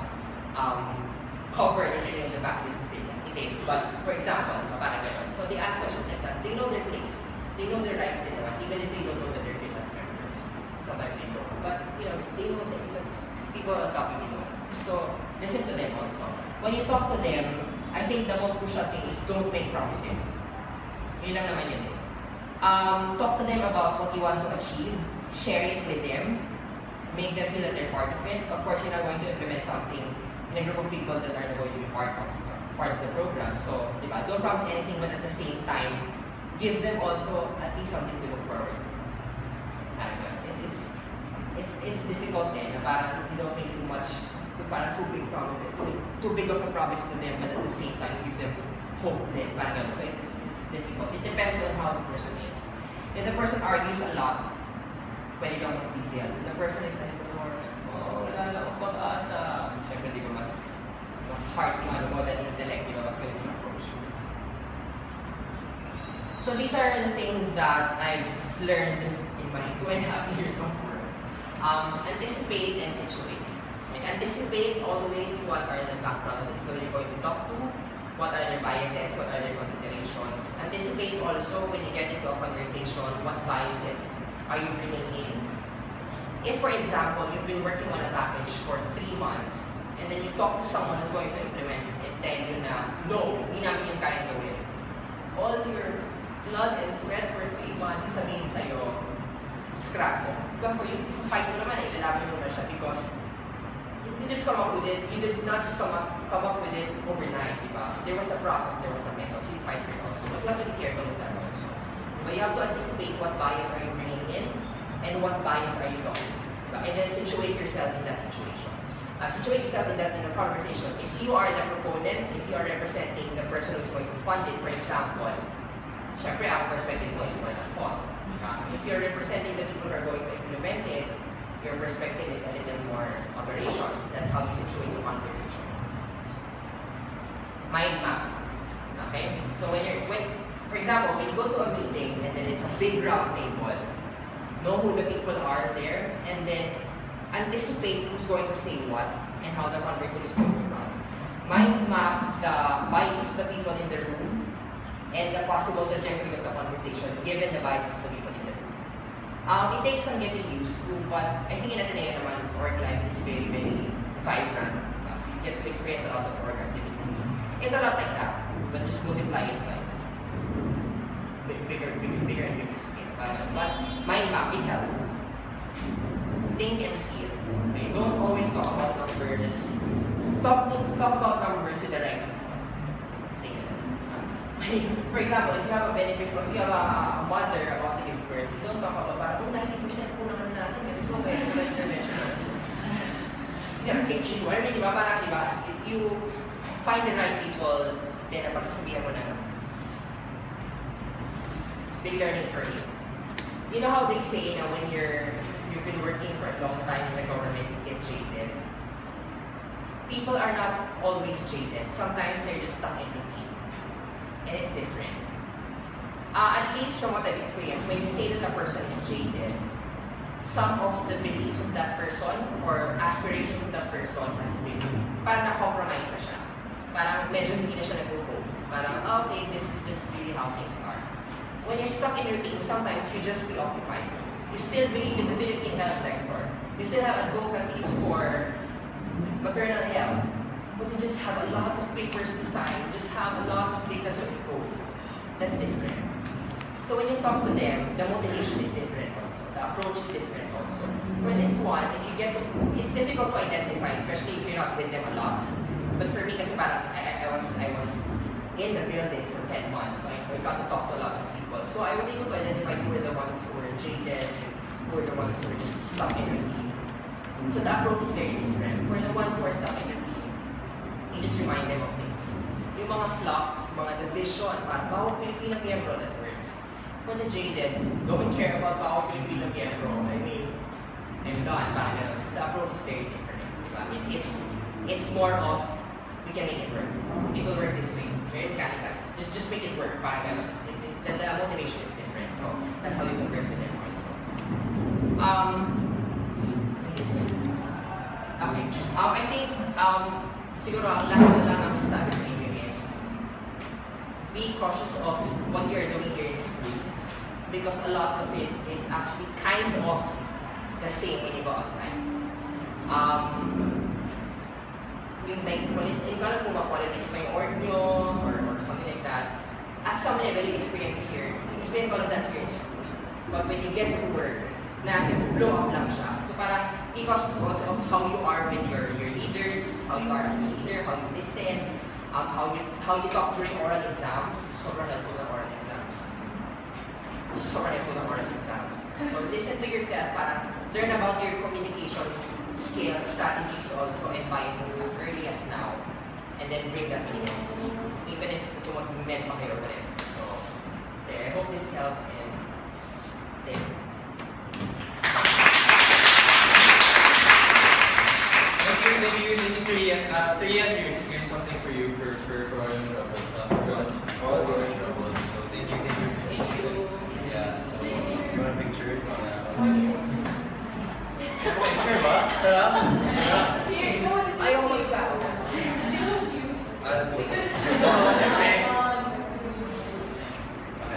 covered in any of the faculties of it is? But for example, parang ganun. So they ask questions like that. They know their place. They know their rights, even if they don't know that they're fit members. Sometimes they don't. But they know things that people on top of you know. So listen to them also. When you talk to them, I think the most crucial thing is don't make promises. Yun lang naman yun. Talk to them about what you want to achieve. Share it with them. Make them feel that they're part of it. Of course, you're not going to implement something in a group of people that are not going to be part of the program. So, diba? Don't promise anything, but at the same time, give them also at least something to look forward to. It's difficult na parang you don't make too much, parang too big promises, too big of a promise to them, but at the same time, give them hope din. Parang ganun. So, it's difficult. It depends on how the person is. If the person argues a lot, when it comes to detail, the person is like, wala lang akong pag-asa. Siyempre, di ba mas heart yung ano mo than intellect, di ba? Mas ganun yung approach mo. So these are the things that I've learned in my 2.5 years of work. Anticipate and situate. Anticipate always what are the background of the people that you're going to talk to, what are their biases, what are their considerations. Anticipate also when you get into a conversation, what biases are you bringing in? If, for example, you've been working on a package for 3 months, and then you talk to someone who's going to implement it and tell you na, no, hindi namin yung kaya gawin. All your blood and sweat for 3 months, sasabihin sa'yo, scrap mo. But for you, if you fight mo naman, ilalaban mo naman siya because you just come up with it. You did not just come up with it overnight, diba? There was a process, there was a method, so you fight for it also. But you have to be careful of that also. But you have to anticipate what bias are you bringing in and what bias are you talking, diba? And then situate yourself in that situation. Situate yourself in the conversation. If you are the proponent, if you are representing the person who's going to fund it, for example, syempre, ang perspective mo is one of costs. If you're representing the people who are going to implement it, your perspective is a little more operations. That's how you situate the conversation. Mind map. Okay? So for example, when you go to a meeting and then it's a big round table, know who the people are there, and then anticipate who's going to say what and how the conversation is going to run. Mind map the biases of the people in the room and the possible trajectory of the conversation given the biases of the people in the room. It takes some getting used to, but I think in Ateneo naman, org life is very, very vibrant. So you get to experience a lot of org activities. It's a lot like that, but just multiply it by bigger and bigger scale. But mind map, it helps. Think and feel. Okay? Don't always talk about numbers. Talk about numbers with the right people. For example, if you have a benefit, if you have a mother about to give birth, you don't talk about, 90% po naman natin kasi so medical intervention. Diba? Parang diba, if you find the right people, then ang pagsasabihan mo na, big learning for you. You know how they say na when you've been working for a long time in the government, you get jaded? People are not always jaded. Sometimes they're just stuck in routine. And it's different. At least from what I've experienced, when you say that a person is jaded, some of the beliefs of that person or aspirations of that person has been, parang na-compromise na siya. Parang medyo hindi na siya nag-hope. Parang, okay, this is just really how things are. When you're stuck in routine, sometimes you just preoccupied. You still believe in the Philippine health sector. You still have advocacies for maternal health. But you just have a lot of papers to sign, you just have a lot of data to encode. That's different. So when you talk to them, the motivation is different also. The approach is different also. For this one, if you get to, it's difficult to identify, especially if you're not with them a lot. But for me, kasi parang I was in the building for 10 months, so I got to talk to a lot of people. So I was able to identify who were the ones who were jaded, who were the ones who were just stuck in routine. So the approach is very different. For the ones who are stuck in routine, you just remind them of things. Yung mga fluff, mga division, parang bawat Pilipino miyembro that works. For the jaded, don't care about bawat Pilipino miyembro. I mean, I'm done, parang gano'n. So the approach is very different. Diba? It's more of, we can make it work. It will work this way. Very mechanical. Just make it work, parang gano'n. The motivation is different. So that's how you converse with them also. Okay. I think, siguro ang last na lang ang masasabi sa inyo is be cautious of what you're doing here in school because a lot of it is actually kind of the same when you go outside. Yung like, hindi ko alam kung ma-politics pa yung org nyo or something like that. At some level, you experience all of that here in school. But when you get to work, blow up lang siya. So parang be cautious also of how you are with your leaders, how you are as a leader, how you listen, how you talk during oral exams. Sobrang helpful ng oral exams. So listen to yourself, parang learn about your communication skills, strategies also, and biases as early as now. And then bring that in. Even if kung mag-med pa kayo ulit. So, there. I hope this helped and thank you. Thank you, Sir Ian. Sir Ian, here's something for you for Orange Trouble. All Orange Trouble. So thank you. Yeah, so you want a picture? You want a picture ba? Sarap? Ayaw